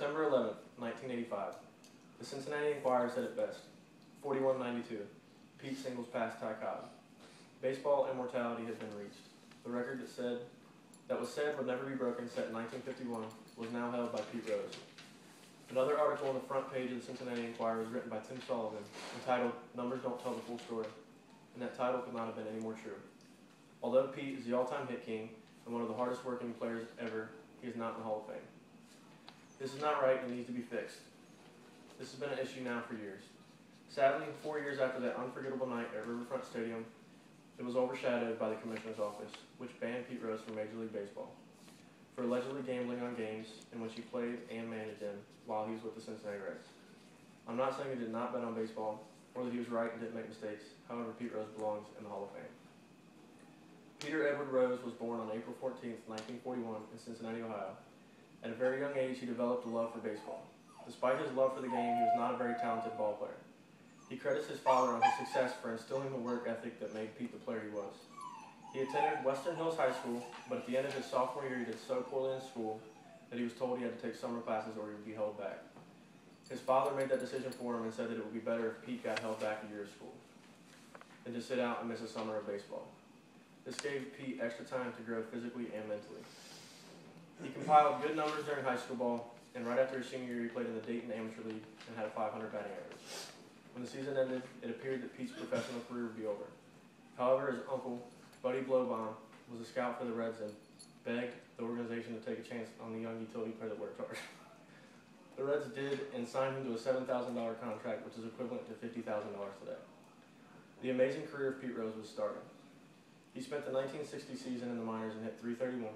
September 11th, 1985, the Cincinnati Enquirer said it best, 41-92, Pete singles past Ty Cobb. Baseball immortality has been reached. The record that was said would never be broken, set in 1951, was now held by Pete Rose. Another article on the front page of the Cincinnati Enquirer was written by Tim Sullivan, entitled "Numbers Don't Tell the Full Story," and that title could not have been any more true. Although Pete is the all-time hit king and one of the hardest working players ever, he is not in the Hall of Fame. This is not right and needs to be fixed. This has been an issue now for years. Sadly, 4 years after that unforgettable night at Riverfront Stadium, it was overshadowed by the Commissioner's Office, which banned Pete Rose from Major League Baseball for allegedly gambling on games in which he played and managed in while he was with the Cincinnati Reds. I'm not saying he did not bet on baseball or that he was right and didn't make mistakes. However, Pete Rose belongs in the Hall of Fame. Peter Edward Rose was born on April 14, 1941 in Cincinnati, Ohio. At a very young age, he developed a love for baseball. Despite his love for the game, he was not a very talented ball player. He credits his father on his success for instilling the work ethic that made Pete the player he was. He attended Western Hills High School, but at the end of his sophomore year, he did so poorly in school that he was told he had to take summer classes or he would be held back. His father made that decision for him and said that it would be better if Pete got held back a year of school than to sit out and miss a summer of baseball. This gave Pete extra time to grow physically and mentally. He compiled good numbers during high school ball, and right after his senior year, he played in the Dayton Amateur League and had a 500 batting average. When the season ended, it appeared that Pete's professional career would be over. However, his uncle, Buddy Blowbaum, was a scout for the Reds and begged the organization to take a chance on the young utility player that worked hard. The Reds did and signed him to a $7,000 contract, which is equivalent to $50,000 today. The amazing career of Pete Rose was starting. He spent the 1960 season in the minors and hit .331.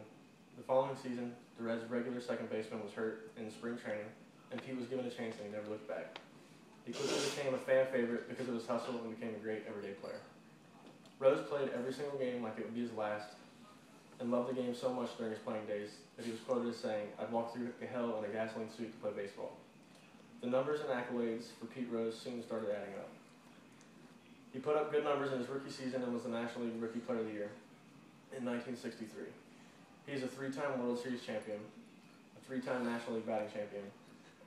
The following season, the Reds' regular second baseman was hurt in spring training, and Pete was given a chance and he never looked back. He quickly became a fan favorite because of his hustle and became a great everyday player. Rose played every single game like it would be his last and loved the game so much during his playing days that he was quoted as saying, "I'd walk through hell in a gasoline suit to play baseball." The numbers and accolades for Pete Rose soon started adding up. He put up good numbers in his rookie season and was the National League Rookie Player of the Year in 1963. He is a 3-time World Series champion, a 3-time National League batting champion,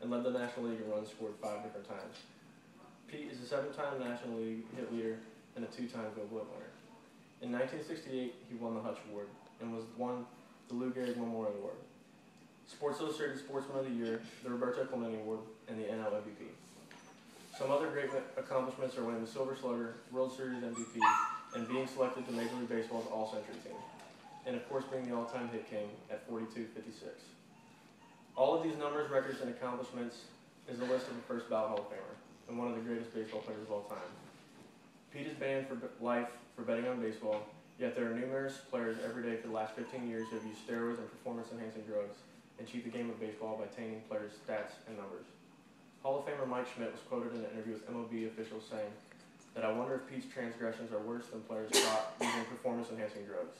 and led the National League in runs scored 5 different times. Pete is a 7-time National League hit leader and a 2-time Gold Glove winner. In 1968, he won the Hutch Award and won the Lou Gehrig Memorial Award, Sports Illustrated Sportsman of the Year, the Roberto Clemente Award, and the NL MVP. Some other great accomplishments are winning the Silver Slugger, World Series MVP, and being selected to Major League Baseball's All-Century team, and of course being the all-time hit king at 42-56. All of these numbers, records, and accomplishments is a list of the first ballot Hall of Famer and one of the greatest baseball players of all time. Pete is banned for life for betting on baseball, yet there are numerous players every day for the last 15 years who have used steroids and performance-enhancing drugs and cheat the game of baseball by tainting players' stats and numbers. Hall of Famer Mike Schmidt was quoted in an interview with MLB officials saying that "I wonder if Pete's transgressions are worse than players caught using performance-enhancing drugs."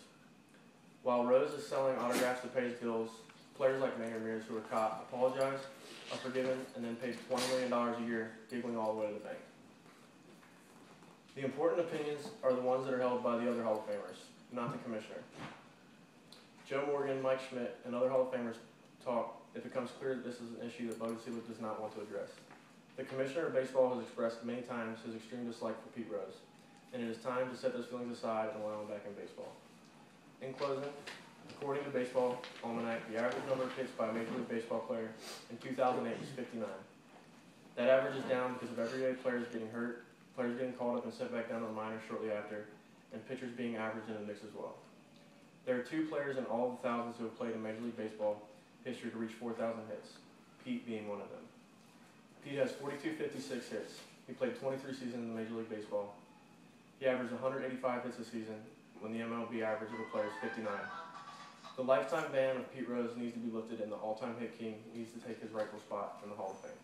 While Rose is selling autographs to pay his bills, players like Manny Ramirez who are caught apologize, are forgiven, and then paid $20 million a year, giggling all the way to the bank. The important opinions are the ones that are held by the other Hall of Famers, not the commissioner. Joe Morgan, Mike Schmidt, and other Hall of Famers talk, it becomes clear that this is an issue that Bud Selig does not want to address. The commissioner of baseball has expressed many times his extreme dislike for Pete Rose, and it is time to set those feelings aside and allow him back in baseball. In closing, according to Baseball Almanac, the average number of hits by a Major League Baseball player in 2008 was 59. That average is down because of everyday players getting hurt, players getting called up and sent back down to the minors shortly after, and pitchers being average in the mix as well. There are 2 players in all of the thousands who have played in Major League Baseball history to reach 4,000 hits, Pete being one of them. Pete has 42-56 hits. He played 23 seasons in Major League Baseball. He averaged 185 hits a season when the MLB average of a player is 59. The lifetime ban of Pete Rose needs to be lifted, and the all-time hit king needs to take his rightful spot in the Hall of Fame.